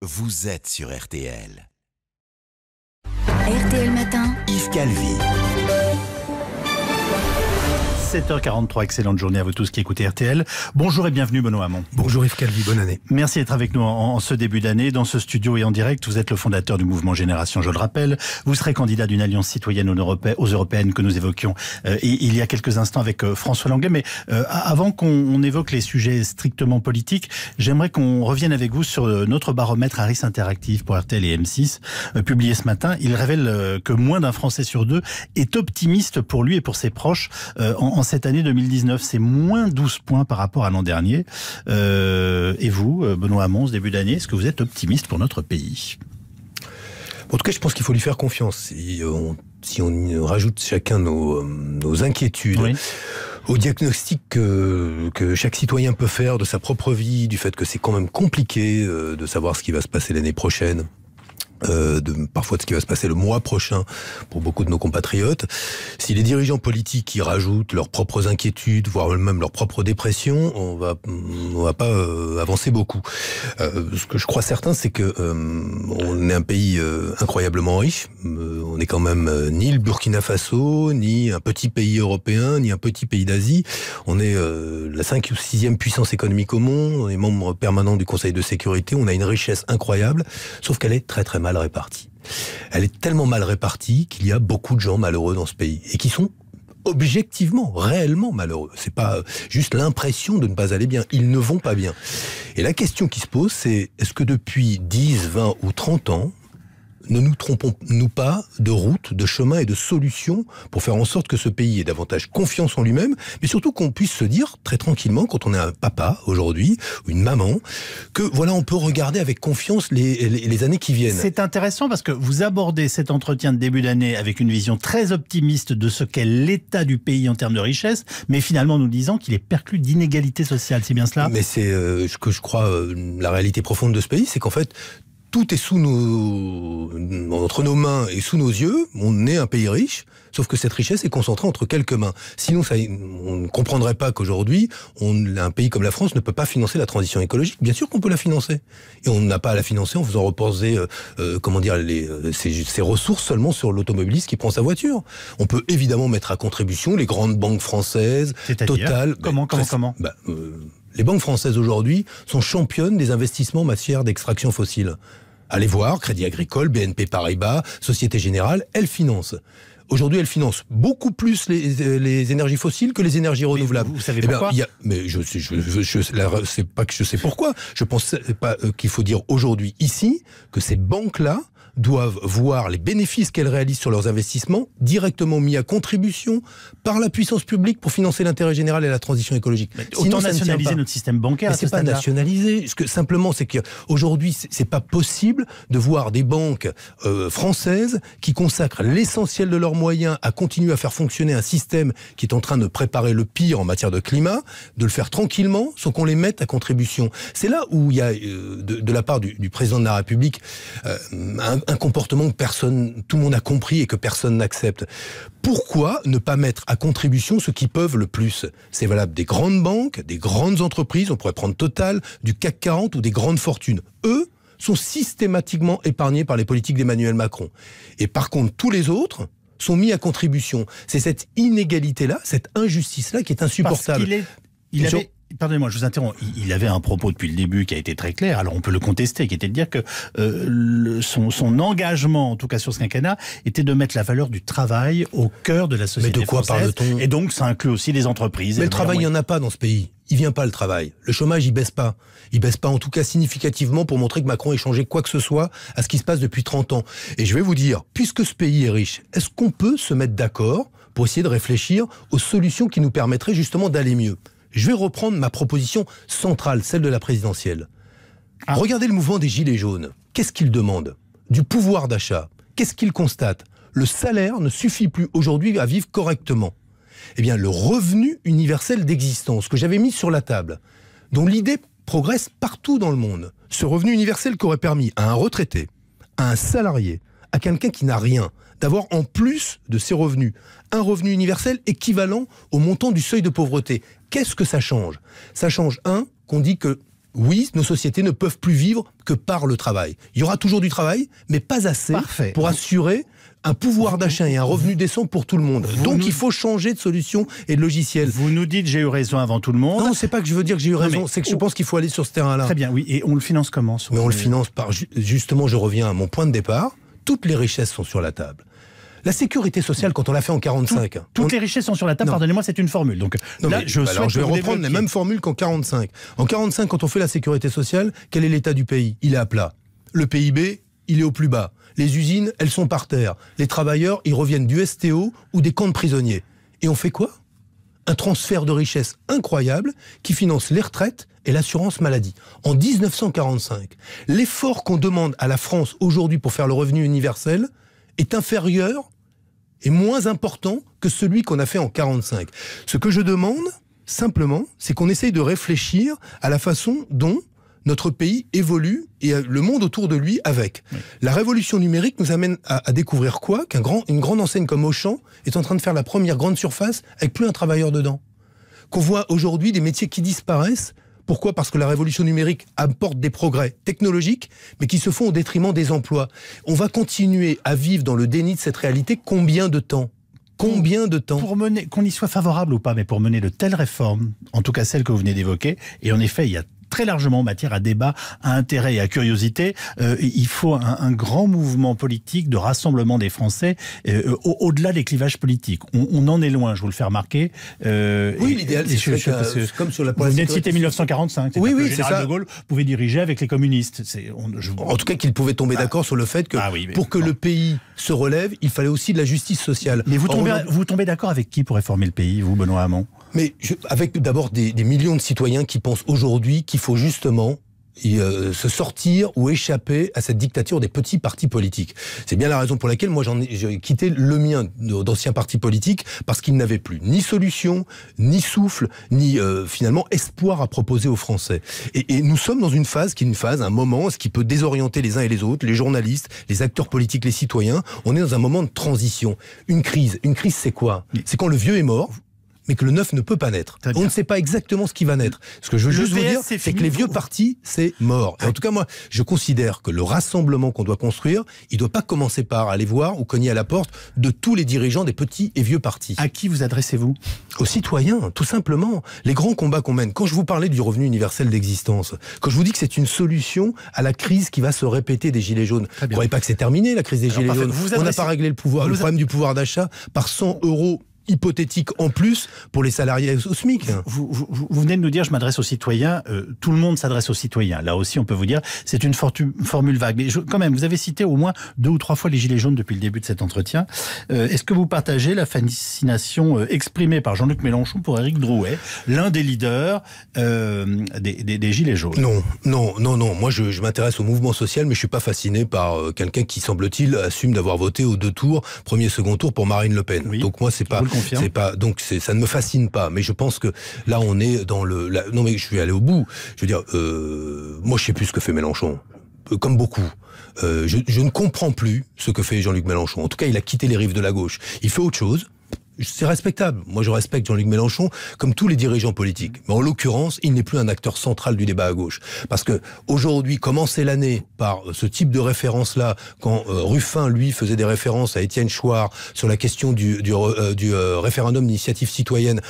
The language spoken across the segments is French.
Vous êtes sur RTL. RTL Matin, Yves Calvi. 7h43, excellente journée à vous tous qui écoutez RTL. Bonjour et bienvenue Benoît Hamon. Bonjour Yves Calvi, bonne année. Merci d'être avec nous en ce début d'année. Dans ce studio et en direct, vous êtes le fondateur du mouvement Génération, je le rappelle. Vous serez candidat d'une alliance citoyenne aux européennes que nous évoquions il y a quelques instants avec François Langlais. Mais avant qu'on évoque les sujets strictement politiques, j'aimerais qu'on revienne avec vous sur notre baromètre Harris Interactive pour RTL et M6, publié ce matin. Il révèle que moins d'un Français sur deux est optimiste pour lui et pour ses proches en cette année 2019. C'est moins 12 points par rapport à l'an dernier. Et vous, Benoît Hamon, ce début d'année, est-ce que vous êtes optimiste pour notre pays ? En tout cas, je pense qu'il faut lui faire confiance. Si on rajoute chacun nos inquiétudes, oui, au diagnostic que chaque citoyen peut faire de sa propre vie, du fait que c'est quand même compliqué de savoir ce qui va se passer l'année prochaine, parfois de ce qui va se passer le mois prochain pour beaucoup de nos compatriotes. Si les dirigeants politiques y rajoutent leurs propres inquiétudes, voire même leur propre dépression, on va pas avancer beaucoup. Ce que je crois certain, c'est que on est un pays incroyablement riche. On n'est quand même ni le Burkina Faso, ni un petit pays européen, ni un petit pays d'Asie. On est la 5e ou 6e puissance économique au monde. On est membre permanent du Conseil de sécurité. On a une richesse incroyable, sauf qu'elle est très très mal répartie. Elle est tellement mal répartie qu'il y a beaucoup de gens malheureux dans ce pays et qui sont objectivement, réellement malheureux. C'est pas juste l'impression de ne pas aller bien. Ils ne vont pas bien. Et la question qui se pose, c'est est-ce que depuis 10, 20 ou 30 ans, ne nous trompons-nous pas de route, de chemin et de solutions pour faire en sorte que ce pays ait davantage confiance en lui-même, mais surtout qu'on puisse se dire très tranquillement, quand on est un papa aujourd'hui, ou une maman, que voilà, on peut regarder avec confiance les années qui viennent. C'est intéressant parce que vous abordez cet entretien de début d'année avec une vision très optimiste de ce qu'est l'état du pays en termes de richesse, mais finalement nous disant qu'il est perclus d'inégalités sociales, c'est bien cela ? Mais c'est ce que je crois, la réalité profonde de ce pays, c'est qu'en fait, tout est entre nos mains et sous nos yeux. On est un pays riche, sauf que cette richesse est concentrée entre quelques mains. Sinon, on ne comprendrait pas qu'aujourd'hui, un pays comme la France ne peut pas financer la transition écologique. Bien sûr qu'on peut la financer. Et on n'a pas à la financer en faisant reposer ses ressources seulement sur l'automobiliste qui prend sa voiture. On peut évidemment mettre à contribution les grandes banques françaises, Total. Comment Les banques françaises aujourd'hui sont championnes des investissements en matière d'extraction fossile. Allez voir, Crédit Agricole, BNP Paribas, Société Générale, elles financent. Aujourd'hui, elles financent beaucoup plus les énergies fossiles que les énergies renouvelables. Vous savez pourquoi ? C'est pas que je sais pourquoi. Je pense pas qu'il faut dire aujourd'hui, ici, que ces banques-là doivent voir les bénéfices qu'elles réalisent sur leurs investissements directement mis à contribution par la puissance publique pour financer l'intérêt général et la transition écologique. Autant nationaliser notre système bancaire. Mais c'est pas nationaliser. Simplement, c'est qu'aujourd'hui, c'est pas possible de voir des banques françaises qui consacrent l'essentiel de leurs moyens à continuer à faire fonctionner un système qui est en train de préparer le pire en matière de climat, de le faire tranquillement sans qu'on les mette à contribution. C'est là où il y a, de la part du président de la République, un comportement que tout le monde a compris et que personne n'accepte. Pourquoi ne pas mettre à contribution ceux qui peuvent le plus ? C'est valable des grandes banques, des grandes entreprises, on pourrait prendre Total, du CAC 40 ou des grandes fortunes. Eux sont systématiquement épargnés par les politiques d'Emmanuel Macron. Et par contre, tous les autres sont mis à contribution. C'est cette inégalité-là, cette injustice-là qui est insupportable. Pardonnez-moi, je vous interromps. Il avait un propos depuis le début qui a été très clair, alors on peut le contester, qui était de dire que son engagement, en tout cas sur ce quinquennat, était de mettre la valeur du travail au cœur de la société française. Mais de quoi parle-t-on ? Et donc ça inclut aussi les entreprises. Mais le travail, il n'y en a pas dans ce pays. Il vient pas le travail. Le chômage, il baisse pas. Il baisse pas en tout cas significativement pour montrer que Macron ait changé quoi que ce soit à ce qui se passe depuis 30 ans. Et je vais vous dire, puisque ce pays est riche, est-ce qu'on peut se mettre d'accord pour essayer de réfléchir aux solutions qui nous permettraient justement d'aller mieux ? Je vais reprendre ma proposition centrale, celle de la présidentielle. Regardez le mouvement des Gilets jaunes. Qu'est-ce qu'ils demandent ? Du pouvoir d'achat. Qu'est-ce qu'ils constatent ? Le salaire ne suffit plus aujourd'hui à vivre correctement. Eh bien, le revenu universel d'existence que j'avais mis sur la table, dont l'idée progresse partout dans le monde. Ce revenu universel qui aurait permis à un retraité, à un salarié, à quelqu'un qui n'a rien, d'avoir en plus de ses revenus, un revenu universel équivalent au montant du seuil de pauvreté. Qu'est-ce que ça change ? Ça change, qu'on dit que Oui, nos sociétés ne peuvent plus vivre que par le travail. Il y aura toujours du travail, mais pas assez pour assurer un pouvoir d'achat et un revenu décent pour tout le monde. Donc il faut changer de solution et de logiciel. Vous nous dites j'ai eu raison avant tout le monde. Non, c'est pas que je veux dire que j'ai eu raison, c'est que je pense qu'il faut aller sur ce terrain-là. Très bien, oui. Et on le finance comment? Mais on le finance par... Justement, je reviens à mon point de départ. Toutes les richesses sont sur la table. La sécurité sociale, quand on l'a fait en 45... Toutes les richesses sont sur la table, pardonnez-moi, c'est une formule. Donc là, je vais reprendre les mêmes formules qu'en 45. En 45, quand on fait la sécurité sociale, quel est l'état du pays? Il est à plat. Le PIB, il est au plus bas. Les usines, elles sont par terre. Les travailleurs, ils reviennent du STO ou des camps de prisonniers. Et on fait quoi? Un transfert de richesse incroyable qui finance les retraites et l'assurance maladie. En 1945, l'effort qu'on demande à la France aujourd'hui pour faire le revenu universel est inférieur et moins important que celui qu'on a fait en 45. Ce que je demande, simplement, c'est qu'on essaye de réfléchir à la façon dont notre pays évolue et le monde autour de lui avec. Oui. La révolution numérique nous amène à découvrir quoi? Qu'une grande enseigne comme Auchan est en train de faire la première grande surface avec plus un travailleur dedans. Qu'on voit aujourd'hui des métiers qui disparaissent. Pourquoi? Parce que la révolution numérique apporte des progrès technologiques, mais qui se font au détriment des emplois. On va continuer à vivre dans le déni de cette réalité combien de temps? Combien de temps? Pour mener, qu'on y soit favorable ou pas, mais pour mener de telles réformes, en tout cas celles que vous venez d'évoquer, et en effet, il y a très largement matière à débat, à intérêt et à curiosité. Il faut un grand mouvement politique de rassemblement des Français au-delà des clivages politiques. On en est loin, je vous le fais remarquer. Oui, l'idéal, c'est comme sur la Vous venez de citer 1945. Oui, c'est Général ça. de Gaulle pouvait diriger avec les communistes. En tout cas, qu'il pouvait tomber d'accord sur le fait que pour que le pays se relève, il fallait aussi de la justice sociale. Mais vous tombez d'accord avec qui pour réformer le pays, vous, Benoît Hamon? Mais avec d'abord des millions de citoyens qui pensent aujourd'hui qu'il faut justement se sortir ou échapper à cette dictature des petits partis politiques. C'est bien la raison pour laquelle moi j'ai quitté le mien d'ancien parti politique, parce qu'il n'avait plus ni solution, ni souffle, ni finalement espoir à proposer aux Français. Et nous sommes dans une phase qui est une phase, un moment, ce qui peut désorienter les uns et les autres, les journalistes, les acteurs politiques, les citoyens. On est dans un moment de transition. Une crise c'est quoi? C'est quand le vieux est mort, mais que le neuf ne peut pas naître. On ne sait pas exactement ce qui va naître. Ce que je veux juste vous dire, c'est que les vieux partis, c'est mort. Et en tout cas, moi, je considère que le rassemblement qu'on doit construire, il ne doit pas commencer par aller voir ou cogner à la porte de tous les dirigeants des petits et vieux partis. À qui vous adressez-vous? Aux citoyens, tout simplement. Les grands combats qu'on mène. Quand je vous parlais du revenu universel d'existence, quand je vous dis que c'est une solution à la crise qui va se répéter des Gilets jaunes, vous ne croyez pas que c'est terminé, la crise des Gilets jaunes? On n'a pas réglé le problème du pouvoir d'achat par 100 € hypothétique en plus pour les salariés au SMIC. Vous venez de nous dire, je m'adresse aux citoyens, tout le monde s'adresse aux citoyens. Là aussi, on peut vous dire, c'est une formule vague. Mais quand même, vous avez cité au moins 2 ou 3 fois les Gilets jaunes depuis le début de cet entretien. Est-ce que vous partagez la fascination exprimée par Jean-Luc Mélenchon pour Éric Drouet, l'un des leaders des Gilets jaunes? Non. Moi, je m'intéresse au mouvement social, mais je suis pas fasciné par quelqu'un qui, semble-t-il, assume d'avoir voté aux 2 tours, premier, second tour, pour Marine Le Pen. Oui, donc moi, ça ne me fascine pas, mais je pense que là on est dans non mais je vais aller au bout. Je veux dire, moi je sais plus ce que fait Mélenchon, comme beaucoup. Je ne comprends plus ce que fait Jean-Luc Mélenchon. En tout cas, il a quitté les rives de la gauche. Il fait autre chose. C'est respectable. Moi, je respecte Jean-Luc Mélenchon comme tous les dirigeants politiques. Mais en l'occurrence, il n'est plus un acteur central du débat à gauche. Parce que aujourd'hui, commencer l'année par ce type de référence-là, quand Ruffin, lui, faisait des références à Étienne Chouard sur la question du référendum d'initiative citoyenne,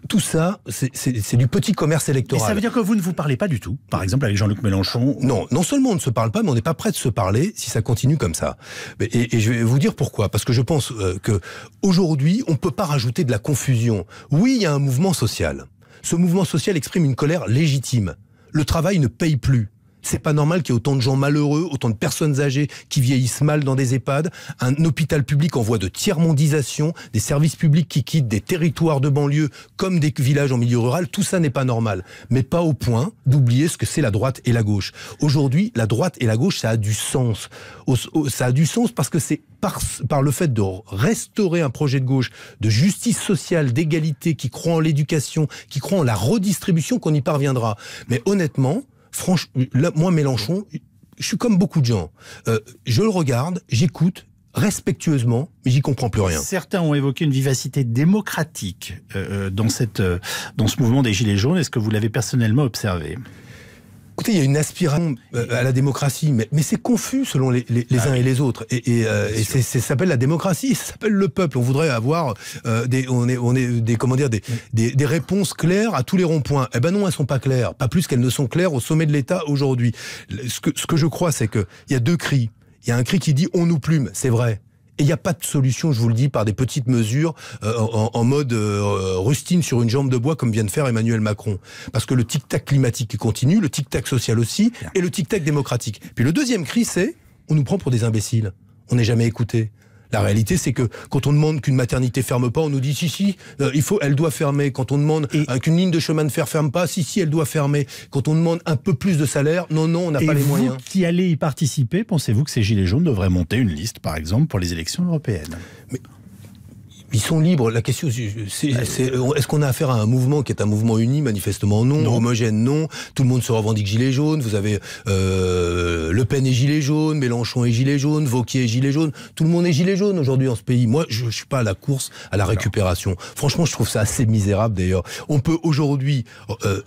tout ça, c'est du petit commerce électoral. Et ça veut dire que vous ne vous parlez pas du tout, par exemple, avec Jean-Luc Mélenchon? Non seulement on ne se parle pas, mais on n'est pas prêt de se parler si ça continue comme ça. Et je vais vous dire pourquoi. Parce que je pense que aujourd'hui, on peut pas rajouter de la confusion. Oui, il y a un mouvement social. Ce mouvement social exprime une colère légitime. Le travail ne paye plus. C'est pas normal qu'il y ait autant de gens malheureux, autant de personnes âgées qui vieillissent mal dans des EHPAD, un hôpital public en voie de tiers-mondisation, des services publics qui quittent des territoires de banlieue comme des villages en milieu rural. Tout ça n'est pas normal. Mais pas au point d'oublier ce que c'est la droite et la gauche. Aujourd'hui, la droite et la gauche, ça a du sens. Ça a du sens parce que c'est par le fait de restaurer un projet de gauche, de justice sociale, d'égalité, qui croit en l'éducation, qui croit en la redistribution, qu'on y parviendra. Mais honnêtement, franchement, là, moi, Mélenchon, je suis comme beaucoup de gens. Je le regarde, j'écoute respectueusement, mais j'y comprends plus rien. Certains ont évoqué une vivacité démocratique dans ce mouvement des Gilets jaunes. Est-ce que vous l'avez personnellement observé? Écoutez, il y a une aspiration à la démocratie, mais c'est confus selon les uns et les autres. Et ça s'appelle la démocratie, ça s'appelle le peuple. On voudrait avoir des réponses claires à tous les ronds-points. Eh ben non, elles sont pas claires. Pas plus qu'elles ne sont claires au sommet de l'État aujourd'hui. Ce que je crois, c'est qu'il y a deux cris. Il y a un cri qui dit « on nous plume », c'est vrai. Et il n'y a pas de solution, je vous le dis, par des petites mesures en mode rustine sur une jambe de bois comme vient de faire Emmanuel Macron. Parce que le tic-tac climatique continue, le tic-tac social aussi, et le tic-tac démocratique. Puis le deuxième cri, c'est on nous prend pour des imbéciles. On n'est jamais écouté. La réalité, c'est que quand on demande qu'une maternité ferme pas, on nous dit si, elle doit fermer. Quand on demande qu'une ligne de chemin de fer ferme pas, si, elle doit fermer. Quand on demande un peu plus de salaire, non, on n'a pas les moyens. Vous qui allez y participer, pensez-vous que ces Gilets jaunes devraient monter une liste, par exemple, pour les élections européennes ? Mais ils sont libres. La question, est-ce qu'on a affaire à un mouvement qui est un mouvement uni? Manifestement non. Homogène non. Tout le monde se revendique gilet jaune. Vous avez Le Pen est gilet jaune, Mélenchon est gilet jaune, Wauquiez est gilet jaune. Tout le monde est gilet jaune aujourd'hui en ce pays. Moi, je suis pas à la course à la récupération. Franchement, je trouve ça assez misérable d'ailleurs. On peut aujourd'hui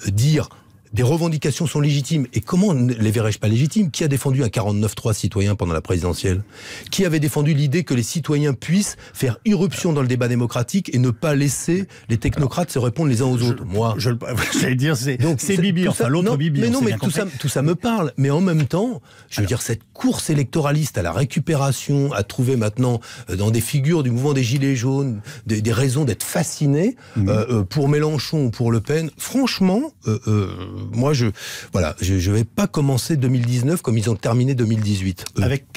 dire des revendications sont légitimes. Et comment les verrais-je pas légitimes? Qui a défendu un 49-3 citoyen pendant la présidentielle? Qui avait défendu l'idée que les citoyens puissent faire irruption dans le débat démocratique et ne pas laisser les technocrates se répondre les uns aux autres? Moi, j'allais dire, c'est Bibi, enfin l'autre Bibi. Mais non, mais tout ça me parle. Mais en même temps, je veux dire, cette course électoraliste à la récupération, à trouver maintenant dans des figures du mouvement des Gilets jaunes des raisons d'être fascinés pour Mélenchon ou pour Le Pen, franchement, moi, je vais pas commencer 2019 comme ils ont terminé 2018.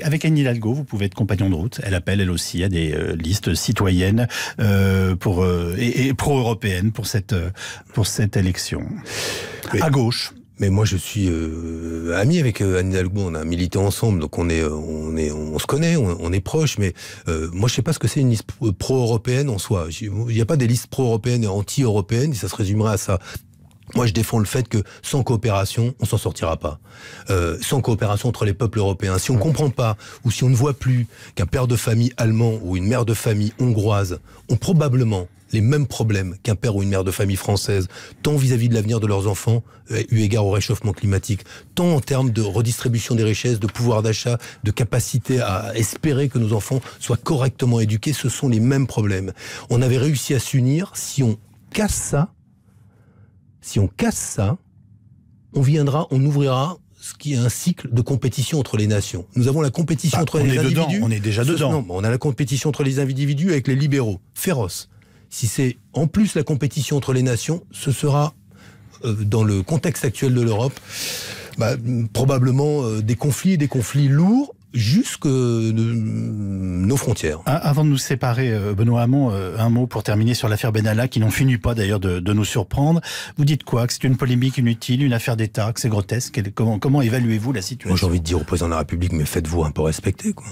Avec Anne Hidalgo, vous pouvez être compagnon de route. Elle appelle, elle aussi, à des listes citoyennes et pro-européennes pour cette élection. Mais, à gauche. Mais moi, je suis ami avec Anne Hidalgo. On a milité ensemble, donc on se connaît, on est proches. Mais moi, je sais pas ce que c'est une liste pro-européenne en soi. Il n'y a pas des listes pro-européennes et anti-européennes. Et ça se résumerait à ça. Moi, je défends le fait que sans coopération, on s'en sortira pas. Sans coopération entre les peuples européens. Si on comprend pas, ou si on ne voit plus qu'un père de famille allemand ou une mère de famille hongroise ont probablement les mêmes problèmes qu'un père ou une mère de famille française, tant vis-à-vis de l'avenir de leurs enfants, eu égard au réchauffement climatique, tant en termes de redistribution des richesses, de pouvoir d'achat, de capacité à espérer que nos enfants soient correctement éduqués, ce sont les mêmes problèmes. On avait réussi à s'unir. Si on casse ça, on ouvrira ce qui est un cycle de compétition entre les nations. Nous avons la compétition entre les individus. On est déjà dedans. Non, on a la compétition entre les individus avec les libéraux, féroce. Si c'est en plus la compétition entre les nations, ce sera, dans le contexte actuel de l'Europe, probablement des conflits lourds, jusque nos frontières. Avant de nous séparer, Benoît Hamon, un mot pour terminer sur l'affaire Benalla, qui n'en finit pas d'ailleurs de nous surprendre. Vous dites quoi? Que c'est une polémique inutile, une affaire d'État, que c'est grotesque? Comment évaluez-vous la situation? Moi, j'ai envie de dire au président de la République, mais faites-vous un peu respecter, quoi.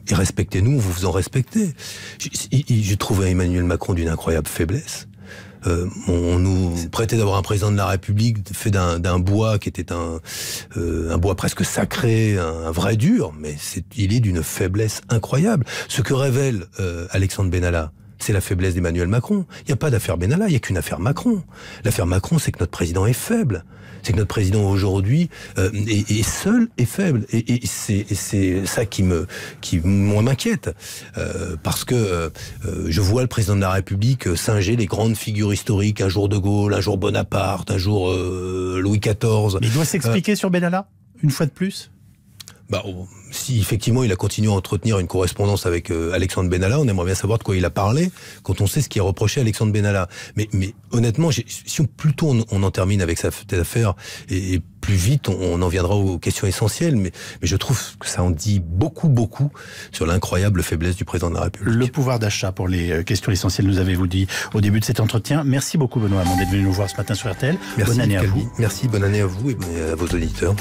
Et respectez-nous, vous en respectez. Je trouve Emmanuel Macron d'une incroyable faiblesse. On nous prêtait d'avoir un président de la République fait d'un bois qui était un bois presque sacré, un vrai dur, mais il est d'une faiblesse incroyable. Ce que révèle Alexandre Benalla, c'est la faiblesse d'Emmanuel Macron. Il n'y a pas d'affaire Benalla, il n'y a qu'une affaire Macron. L'affaire Macron, c'est que notre président est faible. C'est que notre président aujourd'hui est seul et faible. Et c'est ça qui m'inquiète. Parce que je vois le président de la République singer les grandes figures historiques. Un jour De Gaulle, un jour Bonaparte, un jour Louis XIV. Mais il doit s'expliquer sur Benalla, une fois de plus? Si effectivement il a continué à entretenir une correspondance avec Alexandre Benalla, on aimerait bien savoir de quoi il a parlé quand on sait ce qui est reproché à Alexandre Benalla. Mais honnêtement, si plutôt on en termine avec cette affaire et plus vite on en viendra aux questions essentielles. Mais je trouve que ça en dit beaucoup sur l'incroyable faiblesse du président de la République. Le pouvoir d'achat pour les questions essentielles, nous avez-vous dit au début de cet entretien. Merci beaucoup Benoît Hamon d'être venu nous voir ce matin sur RTL. Merci, bonne année à vous. Merci, bonne année à vous et à vos auditeurs.